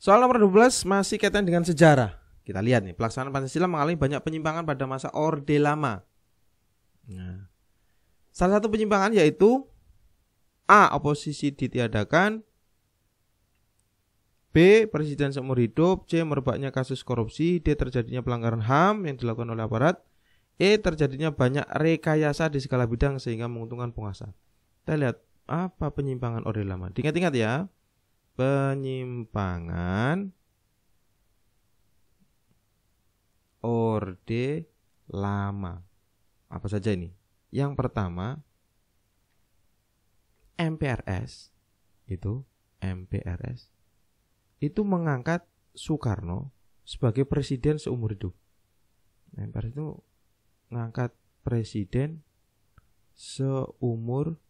Soal nomor 12 masih kaitan dengan sejarah. Kita lihat nih, pelaksanaan Pancasila mengalami banyak penyimpangan pada masa Orde Lama. Nah, salah satu penyimpangan yaitu A. Oposisi ditiadakan, B. Presiden seumur hidup, C. Merebaknya kasus korupsi, D. Terjadinya pelanggaran HAM yang dilakukan oleh aparat, E. Terjadinya banyak rekayasa di segala bidang sehingga menguntungkan penguasa. Kita lihat apa penyimpangan Orde Lama. Diingat-ingat ya, penyimpangan Orde Lama. Apa saja ini? Yang pertama, MPRS itu mengangkat Soekarno sebagai presiden seumur hidup. MPRS itu mengangkat presiden seumur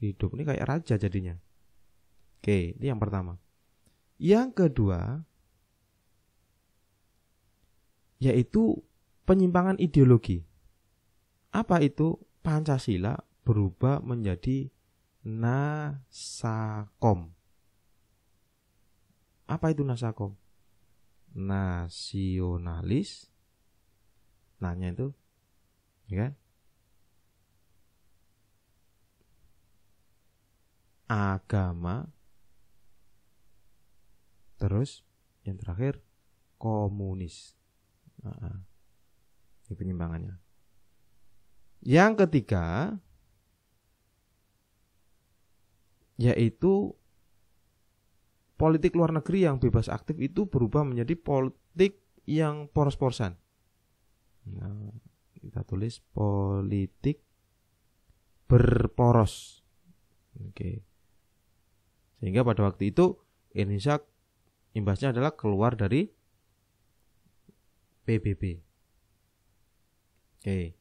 hidup. Ini kayak raja jadinya. Oke, ini yang pertama. Yang kedua, yaitu penyimpangan ideologi. Apa itu? Pancasila berubah menjadi Nasakom. Apa itu Nasakom? Nasionalis. Nanya itu, ya kan? Agama. Terus yang terakhir komunis. Ini penyimpangannya. Yang ketiga yaitu politik luar negeri yang bebas aktif itu berubah menjadi politik yang poros-porosan. Nah, kita tulis politik berporos. Oke. Sehingga pada waktu itu Indonesia imbasnya adalah keluar dari PBB. Oke.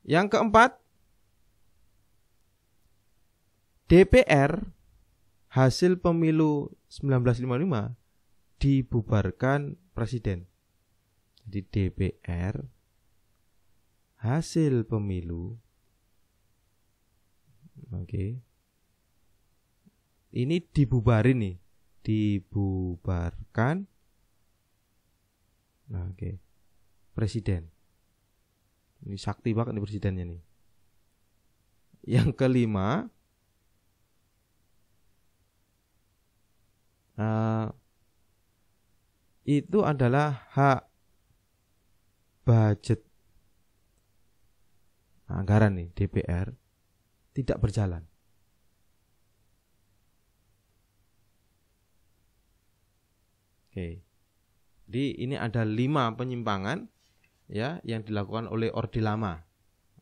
Yang keempat, DPR hasil pemilu 1955 dibubarkan presiden. Jadi DPR hasil pemilu, oke, ini dibubarin nih, dibubarkan, oke, presiden. Ini sakti banget nih presidennya nih. Yang kelima, itu adalah hak budget anggaran nih DPR tidak berjalan. Oke. Jadi ini ada 5 penyimpangan ya yang dilakukan oleh Orde Lama.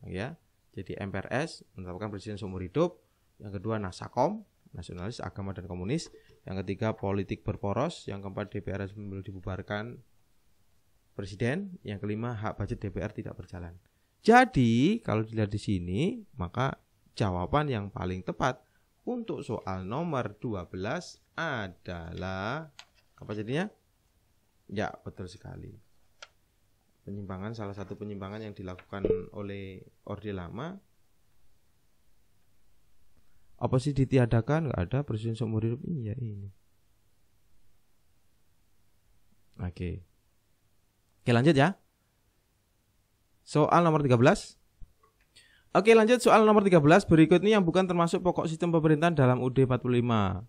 Ya. Jadi MPRS menetapkan presiden seumur hidup, yang kedua Nasakom, nasionalis, agama dan komunis, yang ketiga politik berporos, yang keempat DPR dibubarkan presiden, yang kelima hak budget DPR tidak berjalan. Jadi kalau dilihat di sini, maka jawaban yang paling tepat untuk soal nomor 12 adalah apa jadinya? Ya, betul sekali. Penyimpangan, salah satu penyimpangan yang dilakukan oleh Orde Lama. Apa sih ditiadakan? Nggak ada, presiden seumur hidup. Iya ini. Oke, lanjut ya. Soal nomor 13. Oke, lanjut soal nomor 13. Berikut ini yang bukan termasuk pokok sistem pemerintahan dalam UUD 45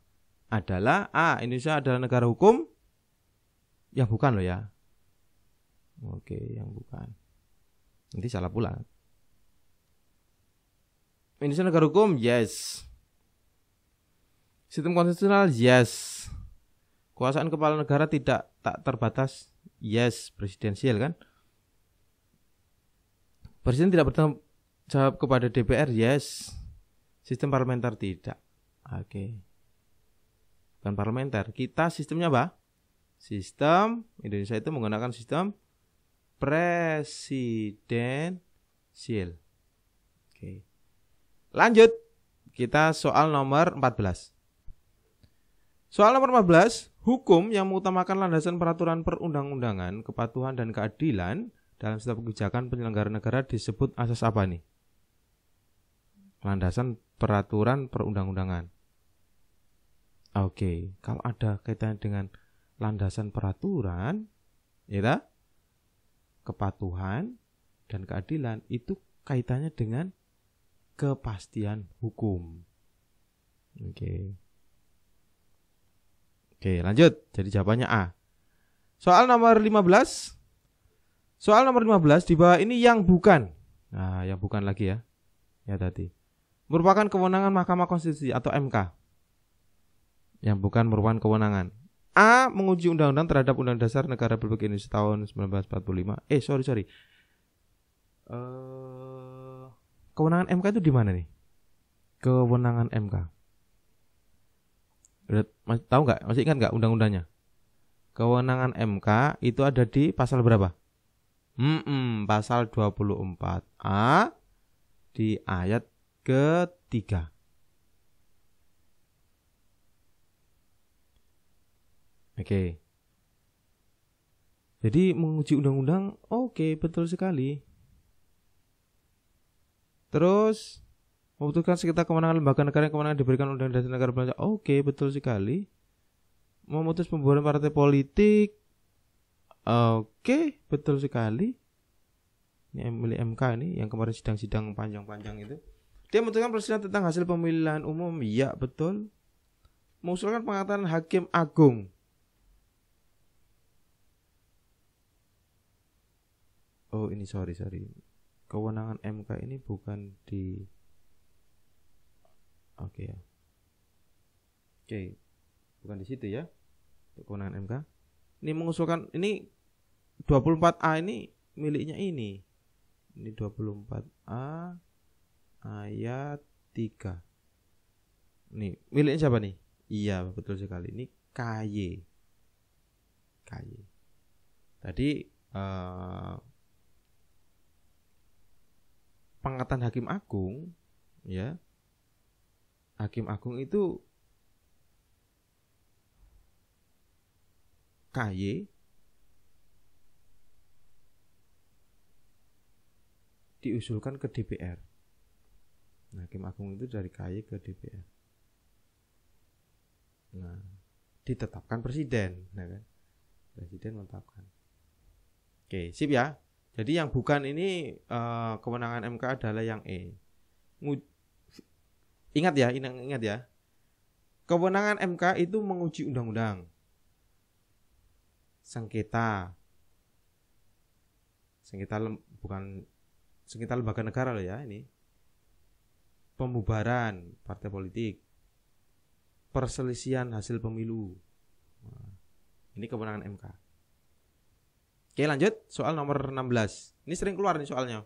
adalah A. Indonesia adalah negara hukum. Yang bukan loh ya. Oke, yang bukan. Nanti salah pula. Indonesia negara hukum, yes. Sistem konstitusional, yes. Kekuasaan kepala negara tak terbatas, yes. Presidensial kan. Presiden tidak bertanggung jawab kepada DPR, yes. Sistem parlementer tidak. Oke. Bukan parlementer. Kita sistemnya apa? Sistem Indonesia itu menggunakan sistem presidensial. Oke. Lanjut. Kita soal nomor 14. Soal nomor 14, hukum yang mengutamakan landasan peraturan perundang-undangan, kepatuhan dan keadilan dalam setiap kebijakan penyelenggara negara disebut asas apa nih? Landasan peraturan perundang-undangan. Oke, kalau ada kaitannya dengan landasan peraturan, ya, kepatuhan dan keadilan itu kaitannya dengan kepastian hukum. Oke. Oke, lanjut. Jadi jawabannya A. Soal nomor 15. Soal nomor 15 di bawah ini yang bukan. Nah, yang bukan lagi ya. Ya tadi. Merupakan kewenangan Mahkamah Konstitusi atau MK. Yang bukan merupakan kewenangan. A. Menguji undang-undang terhadap Undang Dasar Negara Republik Indonesia tahun 1945. Sorry. Kewenangan MK itu di mana nih? Kewenangan MK. Tahu nggak? Masih ingat nggak undang-undangnya? Kewenangan MK itu ada di pasal berapa? Pasal 24A di ayat ketiga. Oke. Jadi menguji undang-undang, oke, betul sekali. Terus memutuskan sekitar kewenangan lembaga negara yang kewenangan diberikan Undang-Undang Dasar Negara Bangsa, oke, betul sekali. Memutus pembubaran partai politik, oke, betul sekali. Ini milik MK ini yang kemarin sidang-sidang panjang-panjang itu. Dia memutuskan perselisihan tentang hasil pemilihan umum, iya betul. Mengusulkan pengangkatan hakim agung. Oh ini sorry. Kewenangan MK ini bukan di. Oke ya. Oke. Bukan di situ ya. Kewenangan MK. Ini mengusulkan ini 24A ini miliknya ini. Ini 24A ayat 3. Nih, miliknya siapa nih? Iya, betul sekali. Ini KY. Tadi pengangkatan hakim agung, ya. Hakim agung itu KY diusulkan ke DPR. Nah, hakim agung itu dari KY ke DPR. Nah, ditetapkan presiden, nah kan? Presiden menetapkan. Oke, sip ya. Jadi yang bukan ini kewenangan MK adalah yang E. Ingat ya. Kewenangan MK itu menguji undang-undang. Sengketa bukan sengketa lembaga negara loh ya ini. Pembubaran partai politik. Perselisihan hasil pemilu. Nah, ini kewenangan MK. Oke, lanjut soal nomor 16. Ini sering keluar nih soalnya.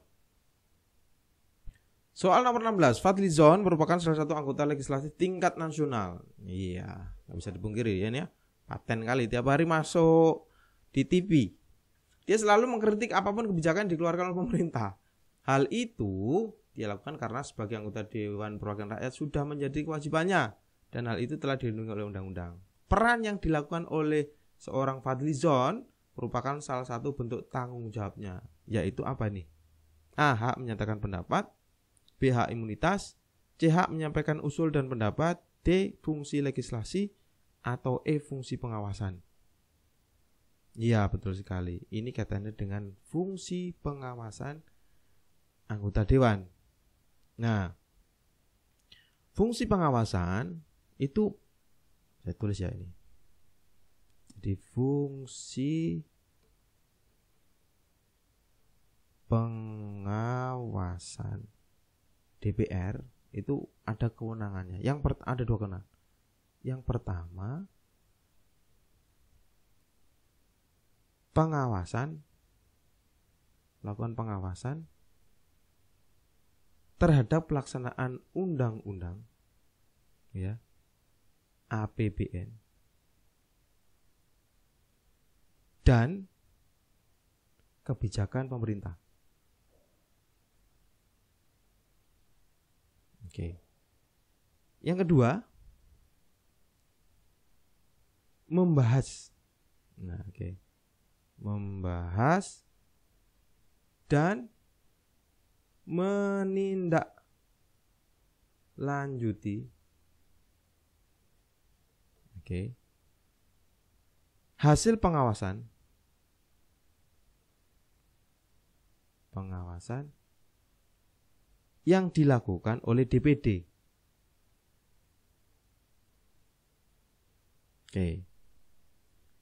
Soal nomor 16, Fadlizon merupakan salah satu anggota legislatif tingkat nasional. Iya, nggak bisa dipungkiri ya nih ya. Paten kali tiap hari masuk di TV. Dia selalu mengkritik apapun kebijakan yang dikeluarkan oleh pemerintah. Hal itu dia lakukan karena sebagai anggota Dewan Perwakilan Rakyat sudah menjadi kewajibannya dan hal itu telah dilindungi oleh undang-undang. Peran yang dilakukan oleh seorang Fadlizon merupakan salah satu bentuk tanggung jawabnya, yaitu apa nih? A. Hak menyatakan pendapat, B. Hak imunitas, C. Hak menyampaikan usul dan pendapat, D. Fungsi legislasi, atau E. Fungsi pengawasan. Iya betul sekali. Ini kaitannya dengan fungsi pengawasan anggota dewan. Nah, fungsi pengawasan itu saya tulis ya ini. Jadi fungsi pengawasan DPR itu ada kewenangannya. Ada dua kewenangan. Yang pertama, melakukan pengawasan terhadap pelaksanaan undang-undang, ya, APBN dan kebijakan pemerintah. Oke. Yang kedua, membahas. Nah, oke. Membahas dan menindaklanjuti hasil pengawasan yang dilakukan oleh DPD. Oke.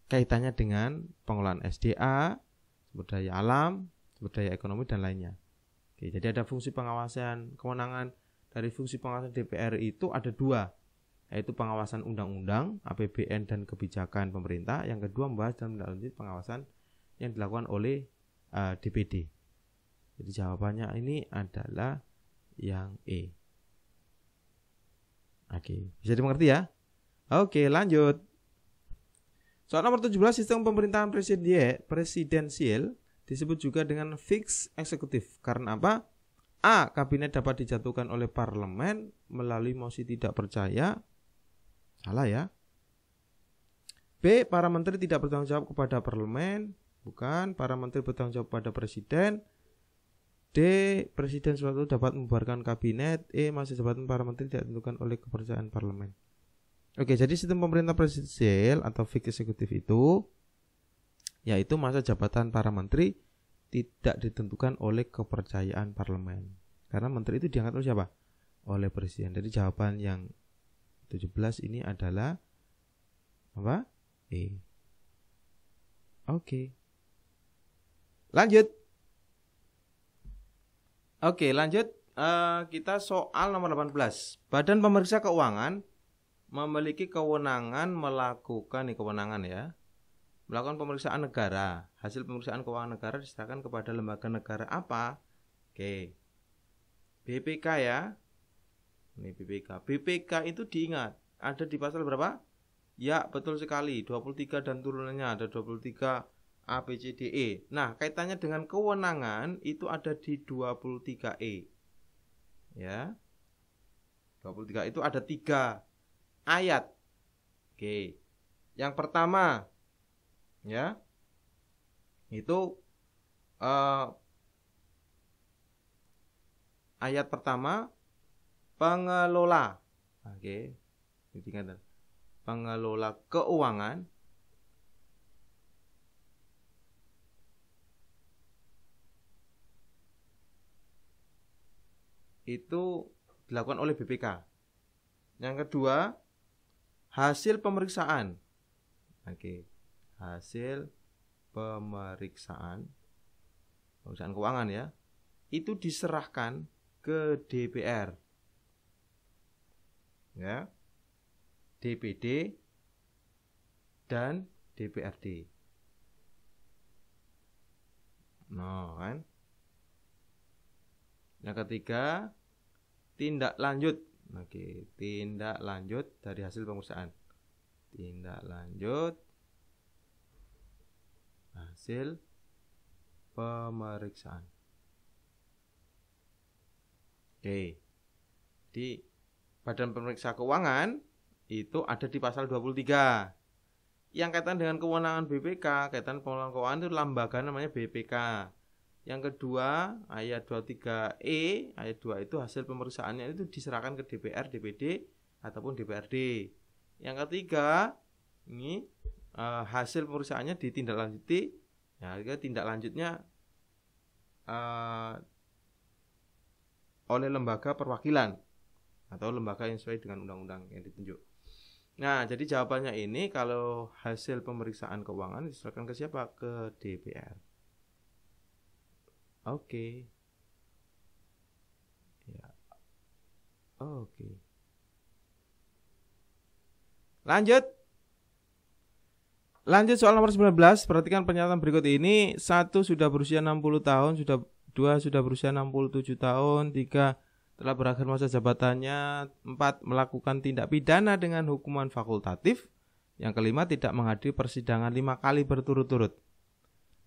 Kaitannya dengan pengelolaan SDA, sumber daya alam, sumber daya ekonomi dan lainnya. Oke, jadi ada fungsi pengawasan, kewenangan dari fungsi pengawasan DPR itu ada dua, yaitu pengawasan undang-undang, APBN dan kebijakan pemerintah. Yang kedua membahas dan menindaklanjuti pengawasan yang dilakukan oleh DPD. Jadi jawabannya ini adalah yang E. Oke, bisa dimengerti ya? Oke, lanjut. Soal nomor 17, sistem pemerintahan presidensial disebut juga dengan fixed eksekutif. Karena apa? A. Kabinet dapat dijatuhkan oleh parlemen melalui mosi tidak percaya. Salah ya. B. Para menteri tidak bertanggung jawab kepada parlemen. Bukan. Para menteri bertanggung jawab pada presiden. D. Presiden suatu dapat membubarkan kabinet. E. Masa jabatan para menteri tidak ditentukan oleh kepercayaan parlemen. Oke, jadi sistem pemerintah presidensial atau fixed eksekutif itu yaitu masa jabatan para menteri tidak ditentukan oleh kepercayaan parlemen. Karena menteri itu diangkat oleh siapa? Oleh presiden. Jadi jawaban yang 17 ini adalah apa? E. Oke. Lanjut. Oke, lanjut. Kita soal nomor 18. Badan Pemeriksa Keuangan memiliki kewenangan melakukan melakukan pemeriksaan negara. Hasil pemeriksaan keuangan negara diserahkan kepada lembaga negara apa? Oke. BPK ya. Ini BPK. BPK itu diingat ada di pasal berapa? Ya, betul sekali. 23 dan turunannya ada 23 A, B, C, D, E. Nah, kaitannya dengan kewenangan itu ada di 23E. Ya. 23 itu ada 3 ayat. Oke. Yang pertama ya. Itu ayat pertama pengelola. Oke. Diingat. Pengelola keuangan itu dilakukan oleh BPK. Yang kedua, hasil pemeriksaan. Oke. Hasil pemeriksaan keuangan ya. Itu diserahkan ke DPR. Ya. DPD dan DPRD. Nah, kan? Yang ketiga, tindak lanjut. Oke, tindak lanjut dari hasil pemeriksaan. Tindak lanjut hasil pemeriksaan. Oke. Di Badan Pemeriksa Keuangan itu ada di pasal 23. Yang kaitan dengan kewenangan BPK, kaitan pengelolaan keuangan itu lembaga namanya BPK. Yang kedua, ayat 23E, ayat 2 itu hasil pemeriksaannya itu diserahkan ke DPR, DPD ataupun DPRD. Yang ketiga, ini hasil pemeriksaannya ditindaklanjuti. Ya, tindak lanjutnya oleh lembaga perwakilan atau lembaga yang sesuai dengan undang-undang yang ditunjuk. Nah, jadi jawabannya ini kalau hasil pemeriksaan keuangan diserahkan ke siapa? Ke DPR. Oke. Ya. Oke. Lanjut soal nomor 19. Perhatikan pernyataan berikut ini. 1 sudah berusia 60 tahun, 2 sudah berusia 67 tahun, 3 telah berakhir masa jabatannya, 4 melakukan tindak pidana dengan hukuman fakultatif, yang kelima tidak menghadiri persidangan 5 kali berturut-turut.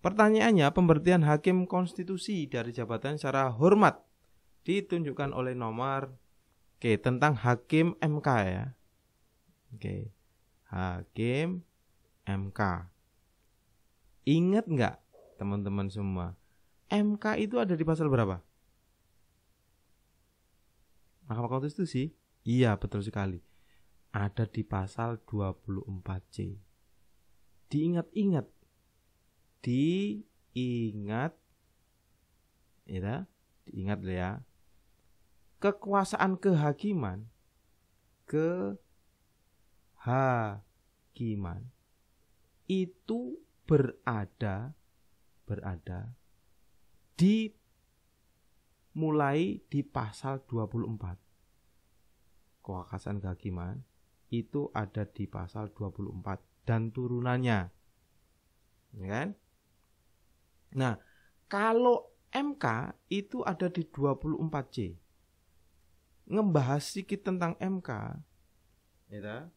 Pertanyaannya, pemberhentian hakim konstitusi dari jabatan secara hormat ditunjukkan oleh nomor tentang hakim MK ya. Hakim MK. Ingat nggak teman-teman semua? MK itu ada di pasal berapa? Mahkamah Konstitusi? Iya, betul sekali. Ada di pasal 24C. diingat-ingat, diingat ya, kekuasaan kehakiman itu berada di mulai di pasal 24. Kekuasaan kehakiman itu ada di pasal 24 dan turunannya. Ya kan? Nah, kalau MK itu ada di 24C. Ngebahas sedikit tentang MK. Ya,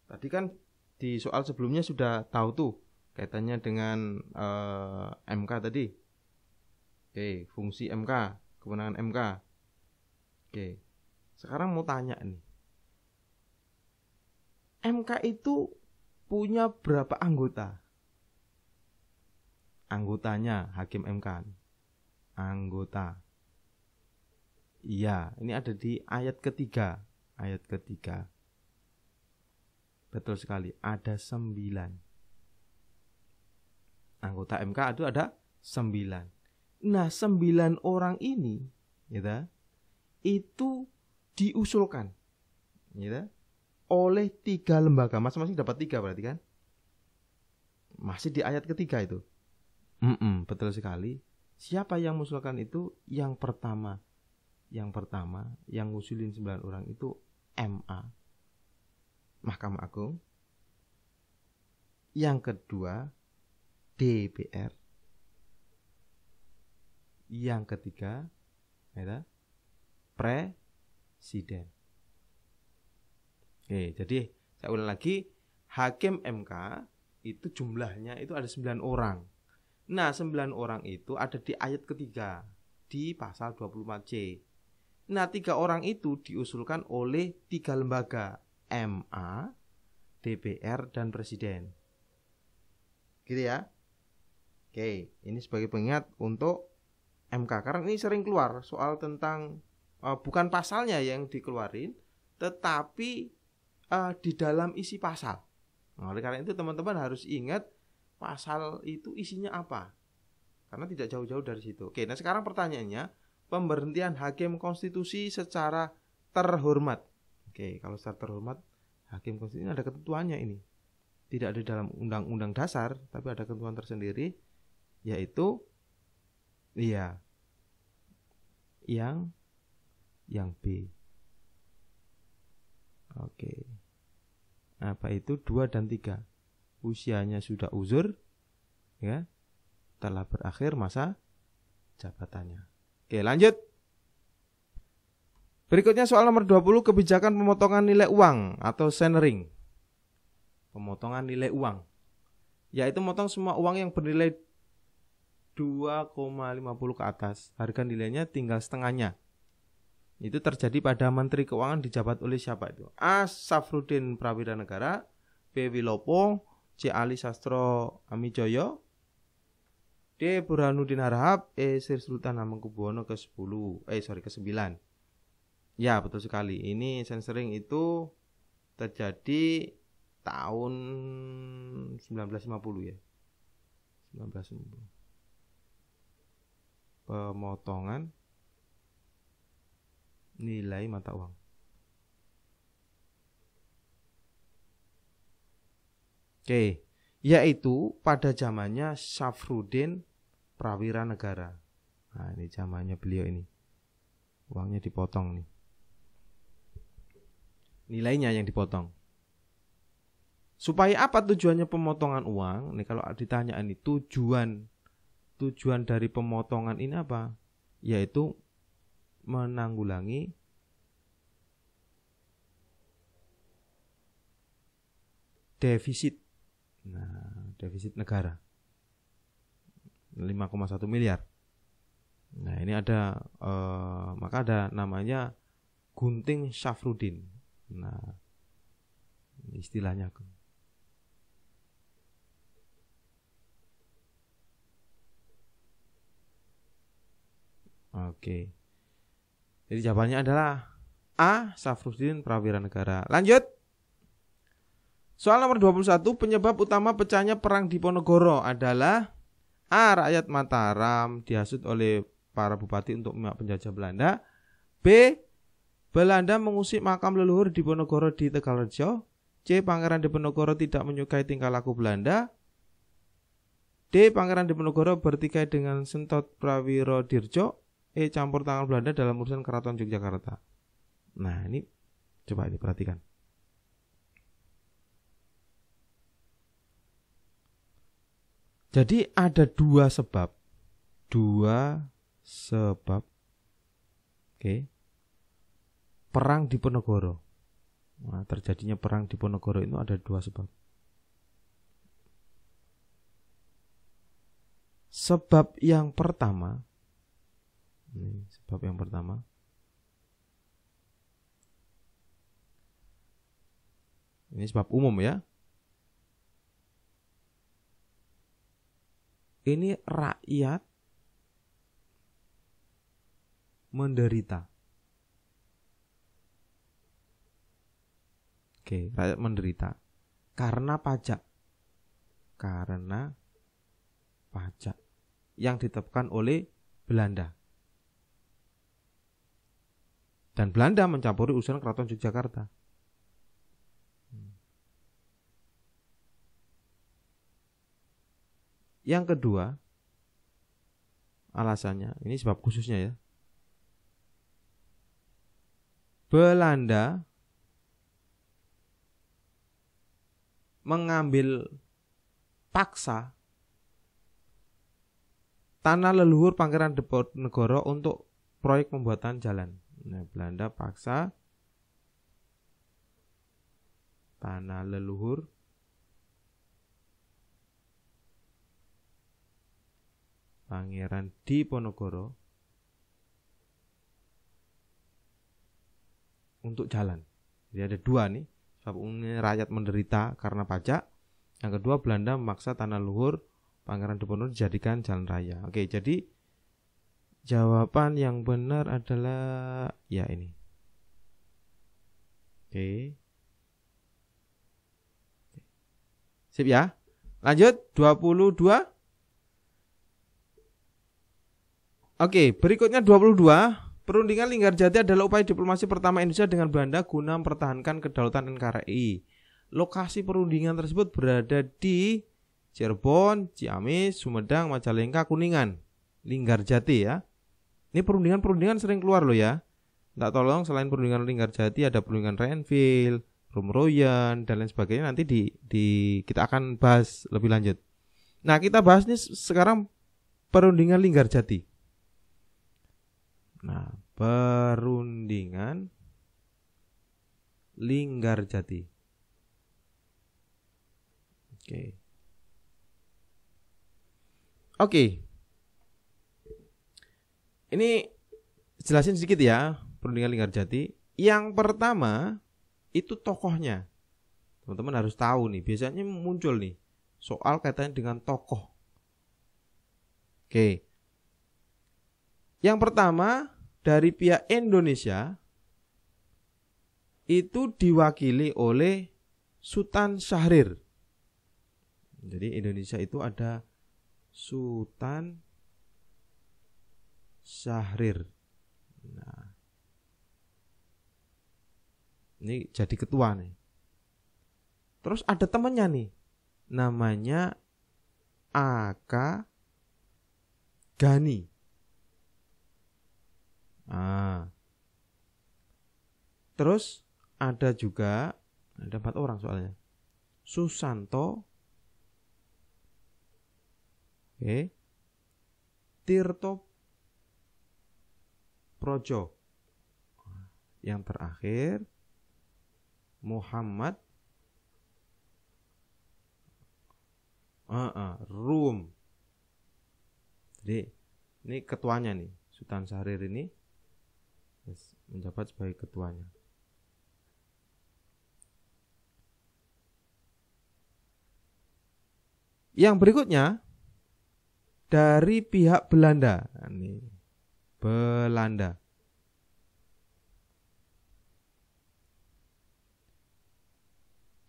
tadi kan di soal sebelumnya sudah tahu tuh kaitannya dengan MK tadi. Oke, fungsi MK, kewenangan MK. Oke, sekarang mau tanya nih. MK itu punya berapa anggota? Anggotanya hakim MK. Anggota. Iya, ini ada di ayat ketiga. Ayat ketiga. Betul sekali, ada 9. Anggota MK itu ada 9. Nah, 9 orang ini itu diusulkan oleh 3 lembaga. Masing-masing dapat 3 berarti kan? Masih di ayat ketiga itu. Betul sekali. Siapa yang mengusulkan itu? Yang pertama yang ngusulin 9 orang itu MA, Mahkamah Agung. Yang kedua DPR. Yang ketiga Presiden. Oke, jadi saya ulang lagi, hakim MK itu jumlahnya itu ada 9 orang. Nah, 9 orang itu ada di ayat ketiga di pasal 24C. Nah, 3 orang itu diusulkan oleh 3 lembaga, MA, DPR, dan Presiden. Gitu ya. Oke, ini sebagai pengingat untuk MK. Karena ini sering keluar soal tentang bukan pasalnya yang dikeluarin, tetapi di dalam isi pasal. Nah, oleh karena itu teman-teman harus ingat pasal itu isinya apa. Karena tidak jauh-jauh dari situ. Oke, nah sekarang pertanyaannya, pemberhentian hakim konstitusi secara terhormat. Oke, kalau secara terhormat, hakim konstitusi ini ada ketentuannya ini. Tidak ada dalam undang-undang dasar, tapi ada ketentuan tersendiri, yaitu yang B. Oke. Apa itu? 2 dan 3. Usianya sudah uzur, telah berakhir masa jabatannya. Oke, lanjut. Berikutnya soal nomor 20, kebijakan pemotongan nilai uang atau sharing. Pemotongan nilai uang, yaitu memotong semua uang yang bernilai 2,50 ke atas. Harga nilainya tinggal setengahnya. Itu terjadi pada Menteri Keuangan dijabat oleh siapa itu? A. Safrudin Prawiranegara, B. Wilopo, C. Ali Sastro Amijoyo, D. Burhanuddin Harahap, E. Sri Sultan Hamengkubuwono ke-9. Ya, betul sekali. Ini censoring itu terjadi tahun 1950 ya. 1950. Pemotongan nilai mata uang. Oke, yaitu pada zamannya Safrudin Prawiranegara. Nah, ini zamannya beliau ini. Uangnya dipotong nih. Nilainya yang dipotong. Supaya apa tujuannya pemotongan uang? Nih kalau ditanya ini tujuan dari pemotongan ini apa? Yaitu menanggulangi defisit. Nah, defisit negara 5,1 miliar. Nah, ini ada maka ada namanya gunting Safrudin. Nah, istilahnya. Oke. Jadi jawabannya adalah A. Safrudin Prawiranegara. Lanjut. Soal nomor 21, penyebab utama pecahnya perang Diponegoro adalah A. Rakyat Mataram dihasut oleh para bupati untuk memihak penjajah Belanda. B. Belanda mengusik makam leluhur Diponegoro di Tegalrejo. C. Pangeran Diponegoro tidak menyukai tingkah laku Belanda. D. Pangeran Diponegoro bertikai dengan Sentot Prawirodirjo. E. Campur tangan Belanda dalam urusan Keraton Yogyakarta. Nah ini coba ini perhatikan. Jadi ada dua sebab. Oke. Perang Diponegoro. Nah, terjadinya perang Diponegoro itu ada dua sebab. Sebab yang pertama, ini sebab umum ya. Ini rakyat menderita. Oke, rakyat menderita karena pajak. Yang ditetapkan oleh Belanda. Dan Belanda mencampuri urusan Keraton Yogyakarta. Yang kedua, alasannya, ini sebab khususnya ya. Belanda mengambil paksa tanah leluhur Pangeran Diponegoro untuk proyek pembuatan jalan. Nah, Belanda paksa tanah leluhur Pangeran Diponegoro untuk jalan. Jadi ada dua nih. Sebab rakyat menderita karena pajak. Yang kedua, Belanda memaksa tanah leluhur Pangeran Diponegoro dijadikan jalan raya. Oke, jadi jawaban yang benar adalah ya ini. Oke. Sip ya. Lanjut 22. Oke, berikutnya 22. Perundingan Linggarjati adalah upaya diplomasi pertama Indonesia dengan Belanda guna mempertahankan kedaulatan NKRI. Lokasi perundingan tersebut berada di Cirebon, Ciamis, Sumedang, Majalengka, Kuningan. Linggarjati ya. Ini perundingan sering keluar loh ya. Tak tolong selain perundingan Linggarjati ada perundingan Renville, Rumroyan dan lain sebagainya. Nanti kita akan bahas lebih lanjut. Nah, kita bahas nih sekarang perundingan Linggarjati. Nah, perundingan Linggarjati. Oke. Ini jelasin sedikit ya, perundingan Linggarjati. Yang pertama itu tokohnya. Teman-teman harus tahu nih, biasanya muncul nih soal kaitannya dengan tokoh. Oke. Yang pertama dari pihak Indonesia itu diwakili oleh Sultan Syahrir. Jadi Indonesia itu ada Sultan Syahrir. Nah, ini jadi ketua nih. Terus ada temannya nih, namanya Aka Gani. Terus ada 4 orang soalnya. Susanto, Tirto Projo. Yang terakhir Muhammad Rum. Jadi ini ketuanya nih, Sultan Syahrir ini menjabat sebagai ketuanya. Yang berikutnya dari pihak Belanda. Ini Belanda.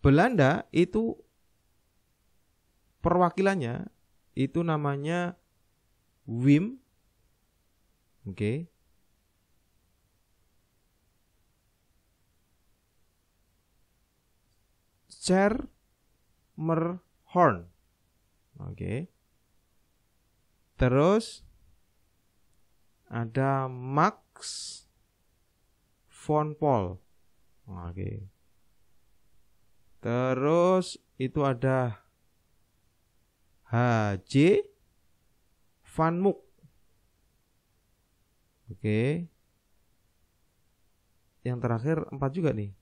Belanda itu perwakilannya itu namanya Wim, oke. Schermerhorn, oke. Terus ada Max von Paul, oke. Terus itu ada H.J. Van Mook, oke. Yang terakhir 4 juga nih,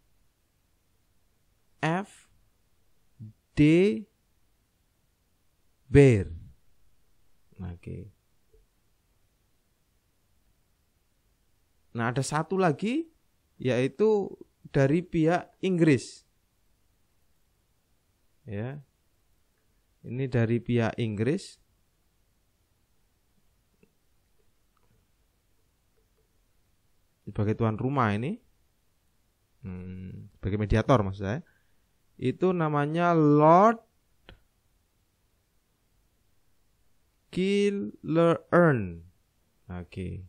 F. D. Bear, oke. Nah, ada satu lagi yaitu dari pihak Inggris. Ya. Ini dari pihak Inggris. Sebagai tuan rumah ini. Sebagai mediator maksud saya. Itu namanya Lord Killearn. Oke.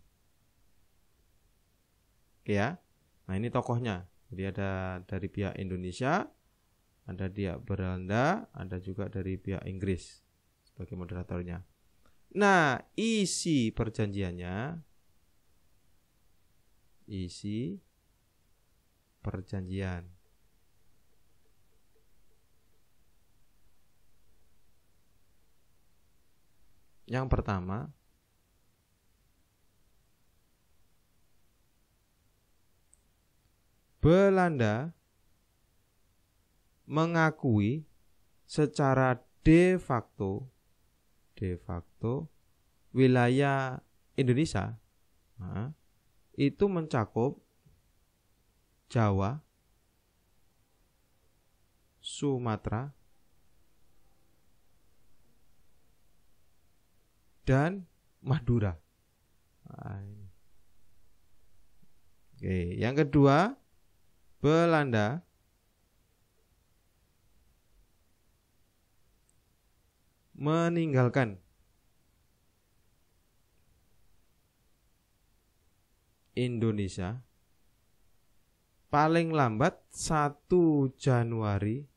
Oke ya. Nah, ini tokohnya. Jadi ada dari pihak Indonesia, ada pihak Belanda, ada juga dari pihak Inggris sebagai moderatornya. Nah, isi perjanjiannya, isi perjanjian. Yang pertama, Belanda mengakui secara de facto wilayah Indonesia, nah, itu mencakup Jawa, Sumatera, dan Madura. Oke, yang kedua, Belanda meninggalkan Indonesia paling lambat 1 Januari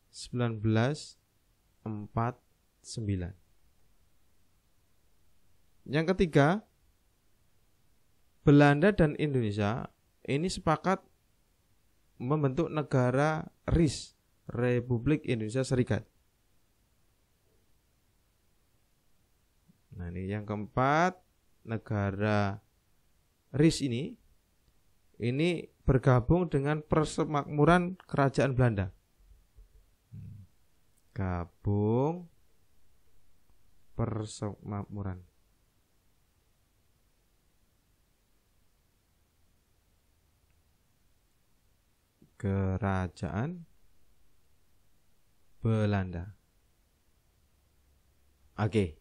1949. Yang ketiga, Belanda dan Indonesia ini sepakat membentuk negara RIS, Republik Indonesia Serikat. Nah, ini yang keempat, negara RIS ini bergabung dengan Persemakmuran Kerajaan Belanda. Gabung Persemakmuran. Kerajaan Belanda. Oke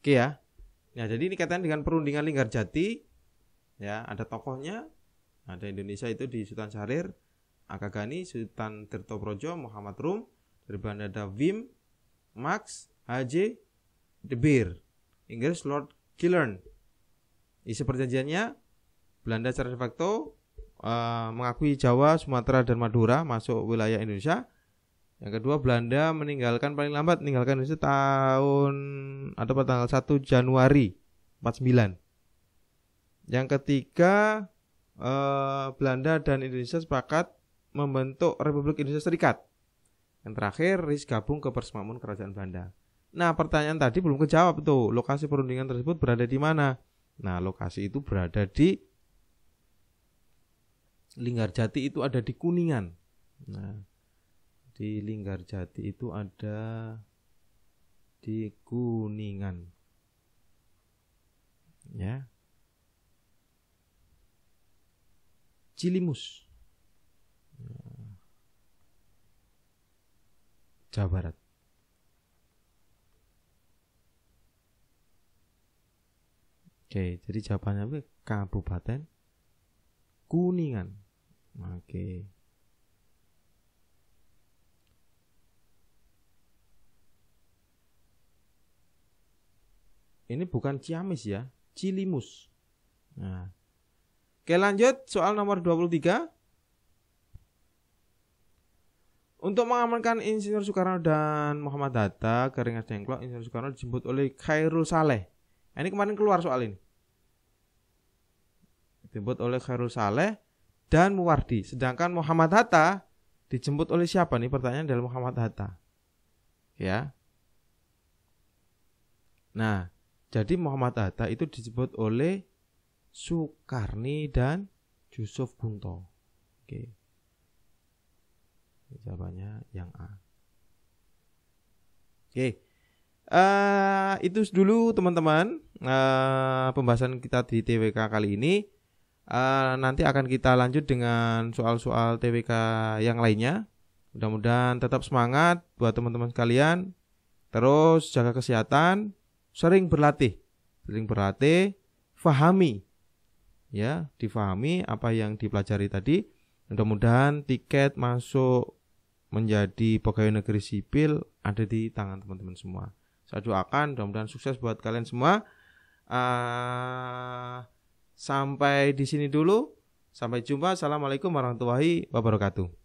ya. Nah, jadi ini kaitan dengan perundingan Linggarjati. Ya, ada tokohnya. Ada Indonesia itu di Sultan Syahrir, Akagani, Sultan Tirtoprodjo, Muhammad Rum. Dari Belanda ada Wim, Max, H.J. de Beer. Inggris Lord Killearn. Isi perjanjiannya, Belanda secara de facto mengakui Jawa, Sumatera, dan Madura masuk wilayah Indonesia. Yang kedua, Belanda paling lambat meninggalkan Indonesia pada tanggal 1 Januari 49. Yang ketiga, Belanda dan Indonesia sepakat membentuk Republik Indonesia Serikat. Yang terakhir, RIS gabung ke Persemakmuran Kerajaan Belanda. Nah, pertanyaan tadi belum kejawab tuh. Lokasi perundingan tersebut berada di mana? Nah, lokasi itu berada di Linggarjati, itu ada di Kuningan. Nah, di Linggarjati itu ada di Kuningan. Ya. Cilimus, Jawa Barat. Oke, jadi jawabannya Kabupaten Kuningan. Oke. Ini bukan Ciamis ya, Cilimus. Nah. Oke, lanjut soal nomor 23. Untuk mengamankan Insinyur Soekarno dan Muhammad Hatta ke Rengas Dengklok, Insinyur Soekarno dijemput oleh Khairul Saleh. Ini kemarin keluar soal ini. Dijemput oleh Khairul Saleh dan Muwardi. Sedangkan Muhammad Hatta dijemput oleh siapa nih? Pertanyaan dari Muhammad Hatta. Ya. Nah, jadi Muhammad Hatta itu dijemput oleh Sukarni dan Yusuf Bunto. Oke. Jawabannya yang A. Oke. Itu dulu teman-teman pembahasan kita di TWK kali ini. Nanti akan kita lanjut dengan soal-soal TWK yang lainnya. Mudah-mudahan tetap semangat buat teman-teman sekalian. Terus jaga kesehatan, sering berlatih, fahami, ya, difahami apa yang dipelajari tadi. Mudah-mudahan tiket masuk menjadi pegawai negeri sipil ada di tangan teman-teman semua. Saya doakan mudah-mudahan sukses buat kalian semua. Sampai di sini dulu. Sampai jumpa. Assalamualaikum warahmatullahi wabarakatuh.